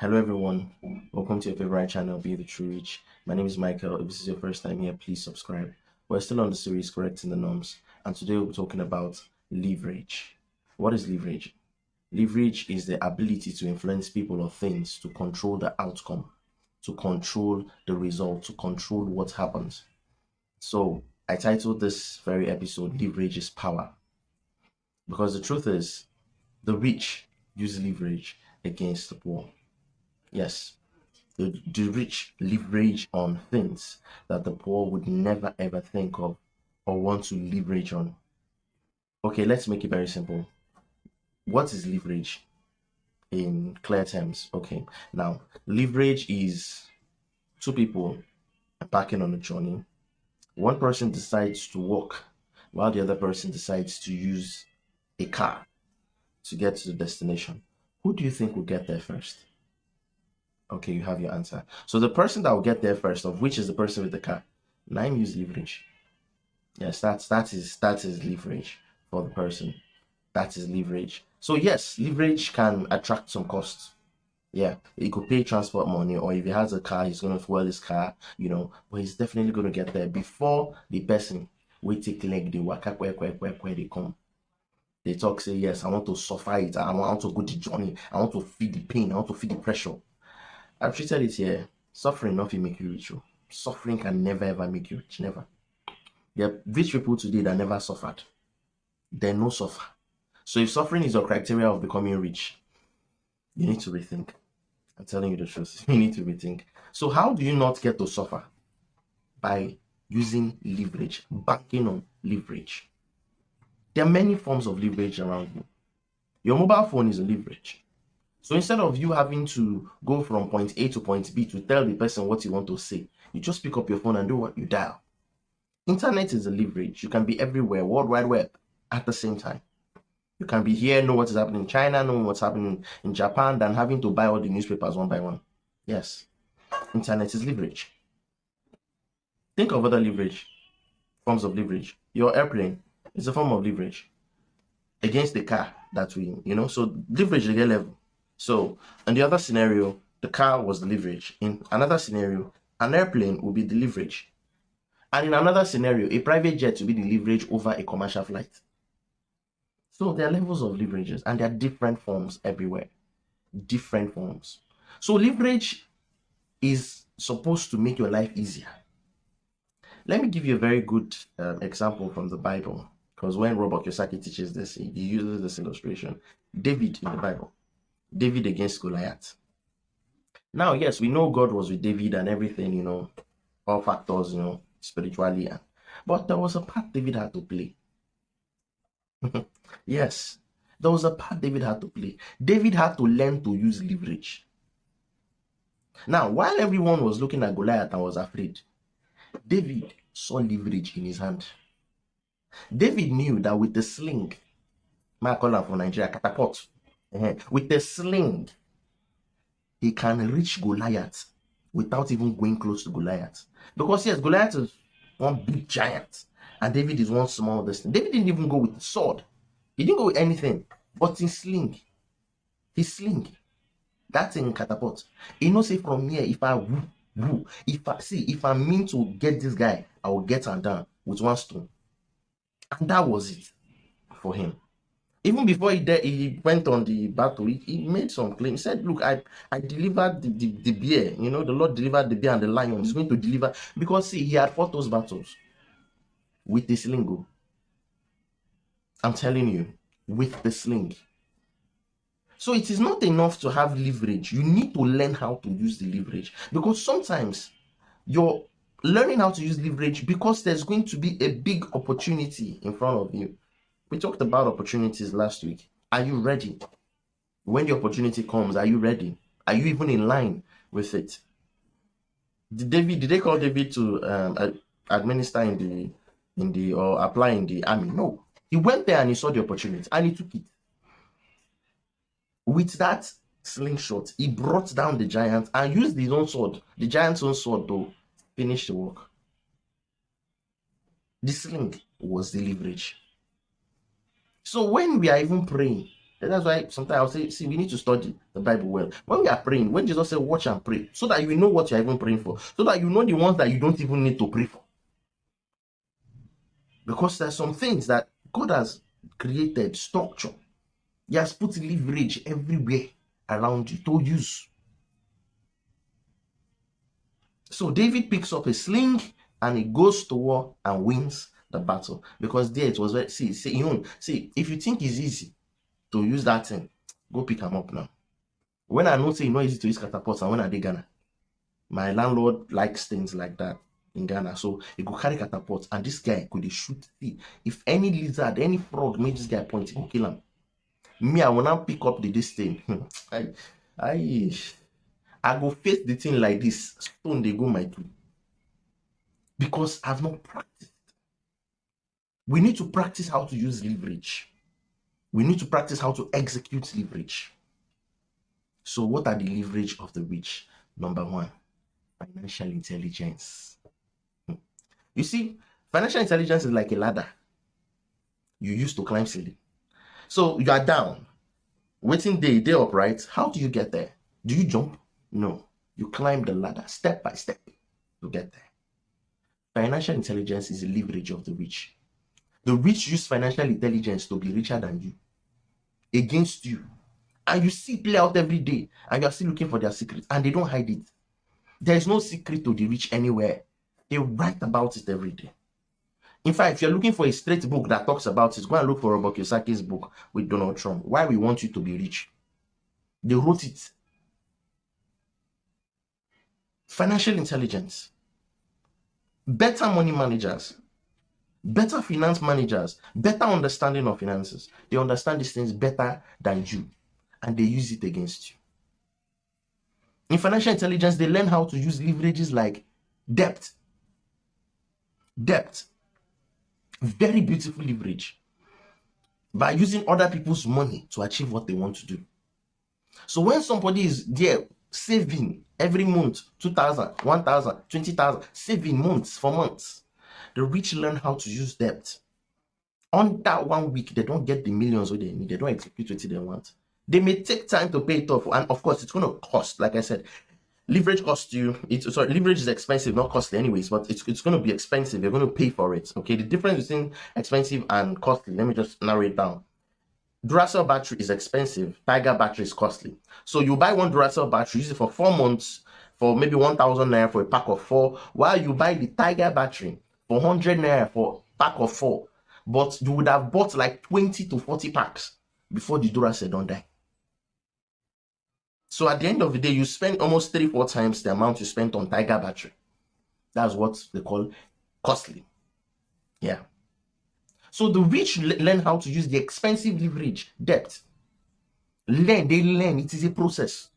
Hello everyone, welcome to your favorite channel, Be the True Rich. My name is Michael. If this is your first time here, please subscribe. We're still on the series Correcting the Norms, and today we'll be talking about leverage. What is leverage? Leverage is the ability to influence people or things to control the outcome, to control the result, to control what happens. So I titled this very episode Leverage is Power, because the truth is the rich use leverage against the poor. Yes, the rich leverage on things that the poor would never ever think of or want to leverage on. Okay, let's make it very simple. What is leverage in clear terms? Okay, now leverage is two people embarking on a journey. One person decides to walk while the other person decides to use a car to get to the destination. Who do you think will get there first? Okay, you have your answer. So the person that will get there first, of which is the person with the car, now use leverage. Yes, that is leverage for the person. That is leverage. So yes, leverage can attract some costs. Yeah, he could pay transport money, or if he has a car, he's gonna fuel his car, but he's definitely gonna get there before the person will take leg the waka where they come. They talk, say, yes, I want to suffer it, I want to go the journey, I want to feel the pain, I want to feel the pressure. I've treated it here. Suffering nothing make you rich. Suffering can never ever make you rich. Never. There are rich people today that never suffered. They no suffer. So if suffering is your criteria of becoming rich, you need to rethink. I'm telling you the truth. You need to rethink. So how do you not get to suffer? By using leverage, banking on leverage. There are many forms of leverage around you. Your mobile phone is a leverage. So instead of you having to go from point A to point B to tell the person what you want to say, you just pick up your phone and do what you dial. Internet is a leverage. You can be everywhere, World Wide Web, at the same time. You can be here, know what is happening in China, know what's happening in Japan, than having to buy all the newspapers one by one. Yes, internet is leverage. Think of other leverage, forms of leverage. Your airplane is a form of leverage against the car that we, so leverage at level. So in the other scenario, the car was the leverage. In another scenario, an airplane will be the leverage. And in another scenario, a private jet will be the leverage over a commercial flight. So there are levels of leverages and there are different forms everywhere. Different forms. So leverage is supposed to make your life easier. Let me give you a very good example from the Bible. Because when Robert Kiyosaki teaches this, he uses this illustration. David in the Bible. David against Goliath. Now, yes, we know God was with David and everything, all factors, spiritually. But there was a part David had to play. Yes, there was a part David had to play. David had to learn to use leverage. Now, while everyone was looking at Goliath and was afraid, David saw leverage in his hand. David knew that with the sling, my caller from Nigeria, catapult, with the sling, he can reach Goliath without even going close to Goliath. Because yes, Goliath is one big giant, and David is one small distance. David didn't even go with the sword. He didn't go with anything, but his sling. His sling. That thing catapult. He knows say from here, if I mean to get this guy, I will get him down with one stone. And that was it for him. Even before he went on the battle, he made some claims. He said, look, I delivered the bear. The Lord delivered the bear and the lion. He's going to deliver. Because see, he had fought those battles with the sling. I'm telling you, with the sling. So it is not enough to have leverage. You need to learn how to use the leverage. Because sometimes you're learning how to use leverage because there's going to be a big opportunity in front of you. We talked about opportunities last week. Are you ready? When the opportunity comes, are you ready? Are you even in line with it? Did they call David to administer in the or apply in the army? No. He went there and he saw the opportunity and he took it. With that slingshot, he brought down the giant and used his own sword, the giant's own sword, to finish the work. The sling was the leverage. So when we are even praying, And that's why sometimes I'll say, see, we need to study the Bible well. When we are praying, when Jesus said, watch and pray, so that you know what you're even praying for, so that you know the ones that you don't even need to pray for. Because there's some things that God has created, structure. He has put leverage everywhere around you to use. So David picks up a sling and he goes to war and wins the battle. Because there it was very, see, if you think it's easy to use that thing, go pick them up now. When I know say it's not easy to use catapults, and when I did Ghana, my landlord likes things like that in Ghana. So he go carry catapults, and this guy could shoot. See, if any lizard, any frog made this guy point, he will kill him. Me, I will now pick up this thing. I go face the thing like this. Stone they go my two. Because I've not practiced. We need to practice how to use leverage. We need to practice how to execute leverage. So what are the leverage of the rich? Number one, financial intelligence. You see, financial intelligence is like a ladder you use to climb ceiling. So you are down, waiting day up, right? How do you get there? Do you jump? No. You climb the ladder step by step to get there. Financial intelligence is the leverage of the rich. The rich use financial intelligence to be richer than you, against you. And you see it play out every day, and you are still looking for their secret, and they don't hide it. There is no secret to the rich anywhere. They write about it every day. In fact, if you're looking for a straight book that talks about it, go and look for Robert Kiyosaki's book with Donald Trump, Why We Want You to Be Rich. They wrote it. Financial intelligence. Better money managers. Better finance managers. Better understanding of finances. They understand these things better than you, and they use it against you. In financial intelligence, they learn how to use leverages like debt. Debt. Very beautiful leverage. By using other people's money to achieve what they want to do. So when somebody is there saving every month, 2,000, 1,000, 20,000, saving months for months, the rich learn how to use debt. On that 1 week, they don't get the millions what they need. They don't execute what they want. They may take time to pay it off, and of course, it's going to cost. Like I said, leverage costs you. Leverage is expensive, not costly, anyways. But it's going to be expensive. You're going to pay for it. Okay, the difference between expensive and costly. Let me just narrow it down. Duracell battery is expensive. Tiger battery is costly. So you buy one Duracell battery, use it for 4 months for maybe 1,000 naira for a pack of 4. While you buy the Tiger battery for 100 naira for a pack of 4. But you would have bought like 20 to 40 packs before the Duracell don't die. So at the end of the day, you spend almost 3-4 times the amount you spent on Tiger battery. That's what they call costly. Yeah. So the rich learn how to use the expensive leverage, debt. They learn. It is a process.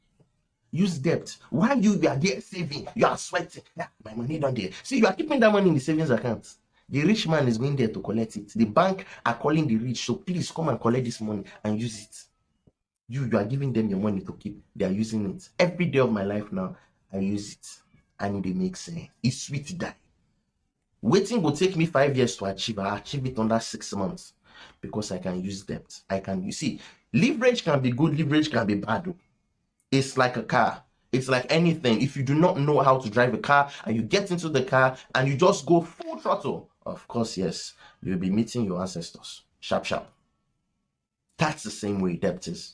Use debt. While you are there saving, you are sweating. Yeah, my money down there. See, you are keeping that money in the savings account. The rich man is going there to collect it. The bank are calling the rich, so please come and collect this money and use it. You are giving them your money to keep. They are using it. Every day of my life now, I use it. And it makes sense. It's sweet to die. Waiting will take me 5 years to achieve. I achieve it under 6 months because I can use debt. You see, leverage can be good, leverage can be bad. It's like a car. It's like anything. If you do not know how to drive a car and you get into the car and you just go full throttle, of course, yes, you'll be meeting your ancestors. Sharp, sharp. That's the same way debt is.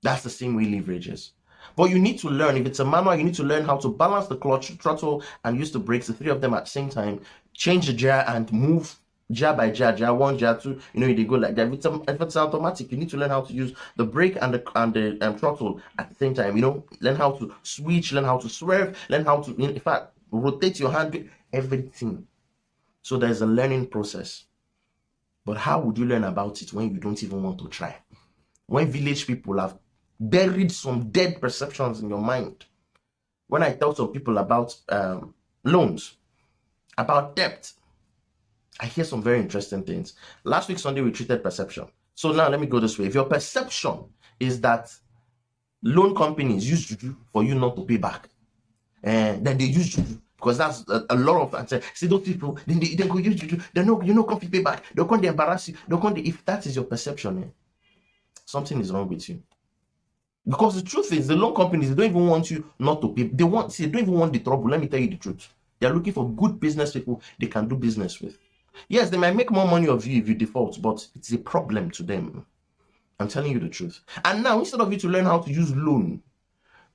That's the same way leverage is. But you need to learn. If it's a manual, you need to learn how to balance the clutch, throttle, and use the brakes, the 3 of them at the same time. Change the gear and move gear by gear, gear 1, gear 2. You know, they go like that. If it's automatic, you need to learn how to use the brake and the throttle at the same time. You know, learn how to switch, learn how to swerve, learn how to, in fact, rotate your hand, everything. So there's a learning process. But how would you learn about it when you don't even want to try? When village people have buried some dead perceptions in your mind. When I tell some people about loans, about debt, I hear some very interesting things. Last week Sunday we treated perception. So now let me go this way. If your perception is that loan companies use juju for you not to pay back, and then they use juju, because that's a lot of that. See those people, then they go use juju. They know you know can't pay back. They'll come to embarrass you. If that is your perception, something is wrong with you. Because the truth is, the loan companies, they don't even want you not to pay. They don't even want the trouble. Let me tell you the truth. They're looking for good business people they can do business with. Yes, they might make more money of you if you default, but it's a problem to them. I'm telling you the truth. And now, instead of you to learn how to use loan,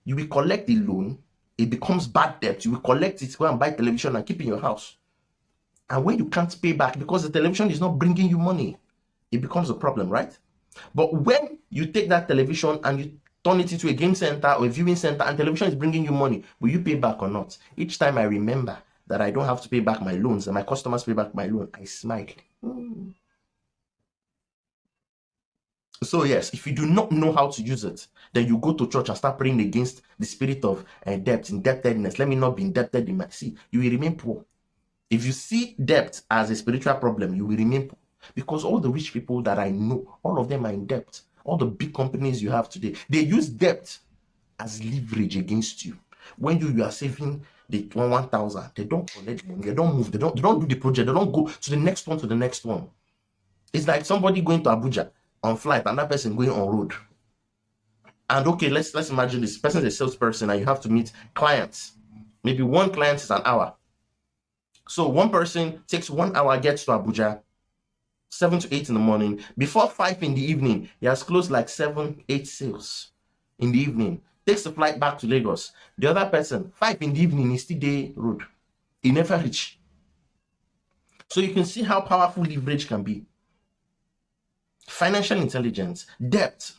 you will collect the loan. It becomes bad debt. You will collect it, go and buy television and keep it in your house. And when you can't pay back because the television is not bringing you money, it becomes a problem, right? But when you take that television and you turn it into a game center or a viewing center and television is bringing you money, will you pay back or not? Each time I remember that I don't have to pay back my loans and my customers pay back my loan, I smile. So yes, if you do not know how to use it, then you go to church and start praying against the spirit of debt, indebtedness. Let me not be indebted in my... See, you will remain poor. If you see debt as a spiritual problem, you will remain poor. Because all the rich people that I know, all of them are in debt. All the big companies you have today, they use debt as leverage against you. When you are saving the 1,000, they don't collect money, they don't move, they don't do the project, they don't go to the next one, to the next one. It's like somebody going to Abuja on flight and that person going on road. And okay, let's imagine this person is a salesperson and you have to meet clients. Maybe one client is an hour. So one person takes 1 hour, gets to Abuja, 7 to 8 in the morning. Before 5 in the evening, he has closed like 7, 8 sales in the evening. Takes the flight back to Lagos. The other person, 5 in the evening, is still day road. He never reach. So you can see how powerful leverage can be. Financial intelligence, debt,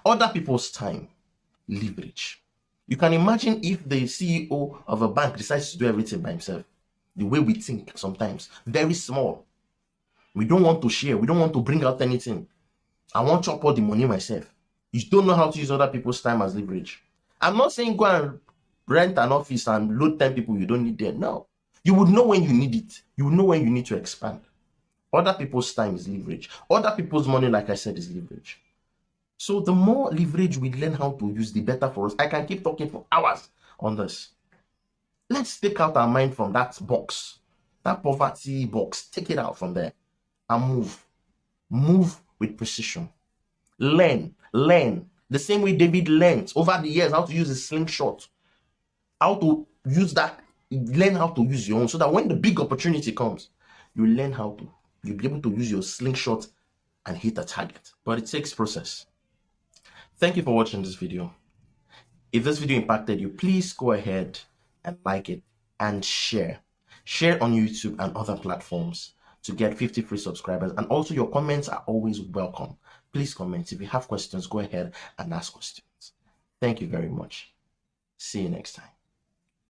other people's time, leverage. You can imagine if the CEO of a bank decides to do everything by himself. The way we think sometimes, very small. We don't want to share. We don't want to bring out anything. I want to chop all the money myself. You don't know how to use other people's time as leverage. I'm not saying go and rent an office and load 10 people you don't need there. No. You would know when you need it. You would know when you need to expand. Other people's time is leverage. Other people's money, like I said, is leverage. So the more leverage we learn how to use, the better for us. I can keep talking for hours on this. Let's take out our mind from that box, that poverty box. Take it out from there and move. Move with precision. Learn. The same way David learned over the years how to use a slingshot. How to use that. Learn how to use your own so that when the big opportunity comes, you learn how to. You'll be able to use your slingshot and hit a target. But it takes process. Thank you for watching this video. If this video impacted you, please go ahead and like it and share. Share on YouTube and other platforms to get 50 free subscribers. And also your comments are always welcome. Please comment. If you have questions, go ahead and ask questions. Thank you very much. See you next time.